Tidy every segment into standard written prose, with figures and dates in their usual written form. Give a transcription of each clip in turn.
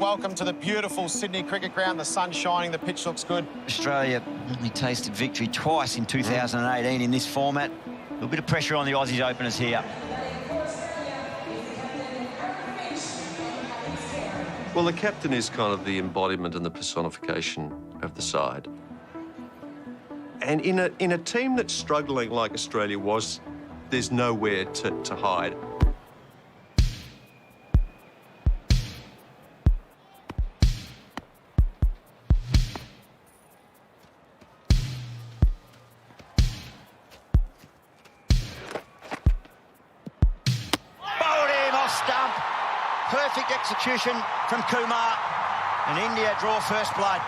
welcome to the beautiful Sydney Cricket Ground. The sun's shining, the pitch looks good. Australia only tasted victory twice in 2018 in this format. A little bit of pressure on the Aussies openers here. Well, the captain is kind of the embodiment and the personification of the side. And in a team that's struggling like Australia was, there's nowhere to hide. Stump. Perfect execution from Kumar. And India draw first blood.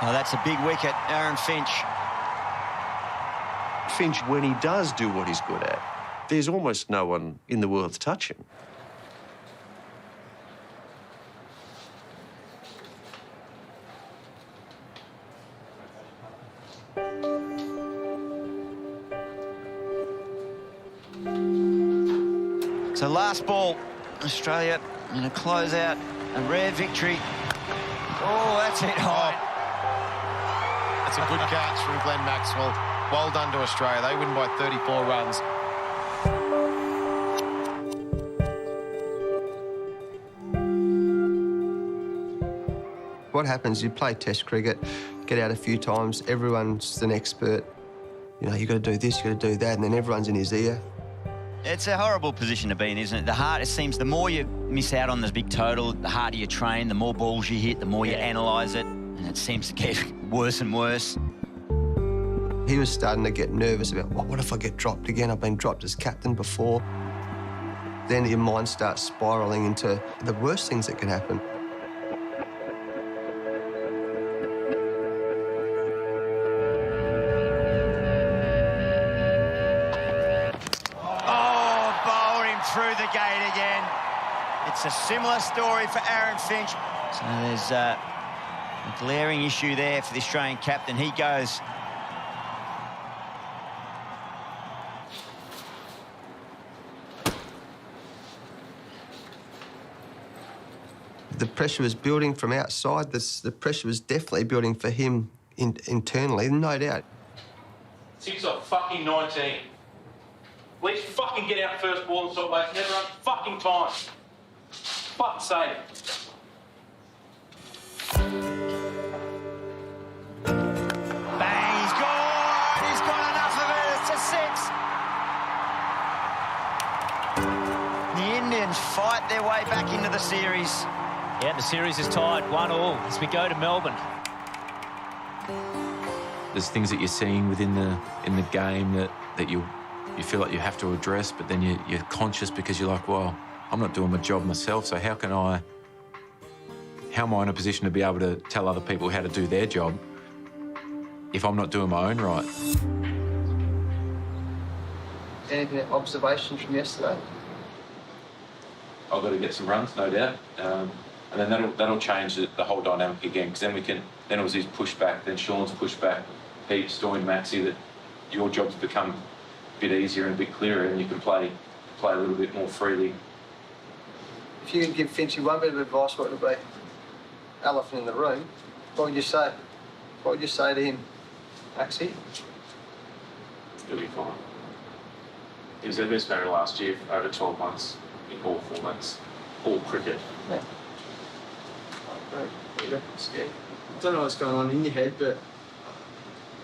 Oh, that's a big wicket, Aaron Finch. Finch, when he does do what he's good at, there's almost no one in the world to touch him. So last ball, Australia in a closeout, a rare victory. Oh, that's it high. That's a good catch from Glenn Maxwell. Well done to Australia. They win by 34 runs. What happens, you play Test cricket, get out a few times, everyone's an expert. You know, you've got to do this, you've got to do that, and then everyone's in his ear. It's a horrible position to be in, isn't it? It seems the more you miss out on this big total, the harder you train, the more balls you hit, the more you analyse it, and it seems to get worse and worse. He was starting to get nervous about, what if I get dropped again? I've been dropped as captain before. Then your mind starts spiralling into the worst things that can happen. Through the gate again. It's a similar story for Aaron Finch. So there's a glaring issue there for the Australian captain. He goes. The pressure was building from outside. The pressure was definitely building for him internally, no doubt. 6 off fucking 19. Let's fucking get out first ball and stop wasting everyone's fucking time. Fuck's sake. Bang, he's gone! He's got enough of it, it's a 6. The Indians fight their way back into the series. Yeah, the series is tied 1-1 as we go to Melbourne. There's things that you're seeing within the game that you feel like you have to address, but then you're conscious because you're like, well, I'm not doing my job myself, so how am I in a position to be able to tell other people how to do their job if I'm not doing my own right? Any observations from yesterday? I've got to get some runs, no doubt, and then that'll change the whole dynamic again, because then it was his pushback, then Sean's pushback, Pete, Stoin, Maxi, that your job's become a bit easier and a bit clearer, and you can play a little bit more freely. If you could give Finchy one bit of advice, what would it be? Elephant in the room. What would you say? What would you say to him, Maxi? He'll be fine. He was their best batter last year for over 12 months in all formats, all cricket. Yeah. I don't know what's going on in your head, but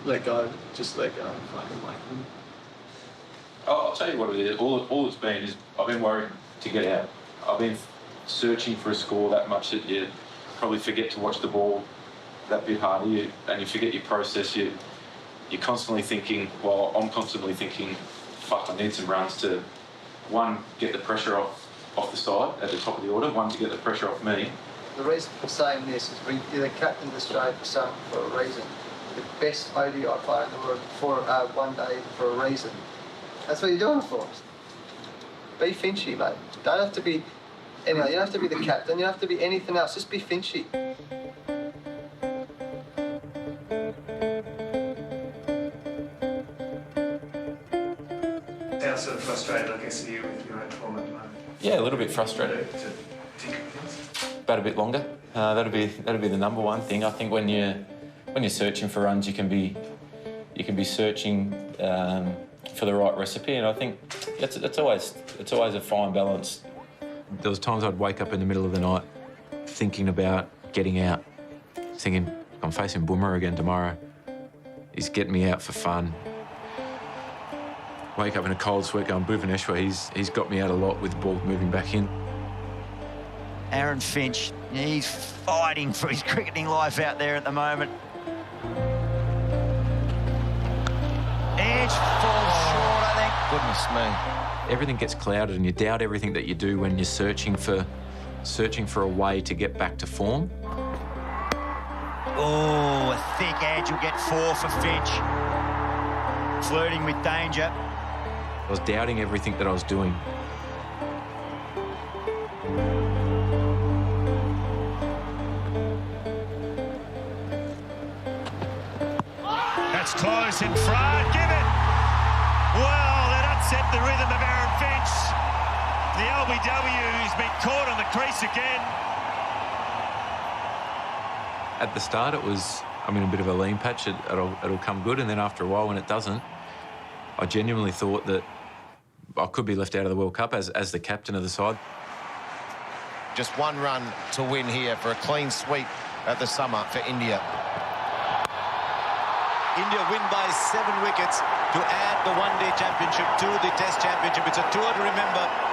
let go. Just let go. Fucking like him. I'll tell you what it is. All it's been is I've been worried to get out. I've been searching for a score that much that you probably forget to watch the ball that bit harder, and you forget your process. You're constantly thinking, well, I'm constantly thinking, fuck, I need some runs to, one, get the pressure off the side at the top of the order, one, to get the pressure off me. The reason for saying this is you're the captain of Australia for a reason. The best ODI player in the world for one day for a reason. That's what you're doing for us. Be Finchy, mate. Don't have to be, anyway, you don't have to be the captain, you don't have to be anything else, just be Finchy. Sounds sort of frustrated, I guess, you with your own form at the moment. Yeah, a little bit frustrated. To tinker with things. bat a bit longer. That'd be the number one thing. I think when you're searching for runs, you can be searching for the right recipe, and I think it's always a fine balance. There was times I'd wake up in the middle of the night thinking about getting out, thinking I'm facing Boomer again tomorrow. He's getting me out for fun. Wake up in a cold sweat going, Bhuvaneshwar, he's got me out a lot with the ball moving back in. Aaron Finch, he's fighting for his cricketing life out there at the moment. Edge falls short, I think. Goodness me. Everything gets clouded and you doubt everything that you do when you're searching for a way to get back to form. Oh, a thick edge will get 4 for Finch. Flirting with danger. I was doubting everything that I was doing. That's close in front. Give it. Well, that upset the rhythm of Aaron Finch. The LBW has been caught on the crease again. At the start, it was, I'm in a bit of a lean patch. It'll come good, and then after a while, when it doesn't, I genuinely thought that I could be left out of the World Cup as the captain of the side. Just one run to win here for a clean sweep at the summer for India. India win by 7 wickets to add the one-day championship to the Test championship. It's a tour to remember.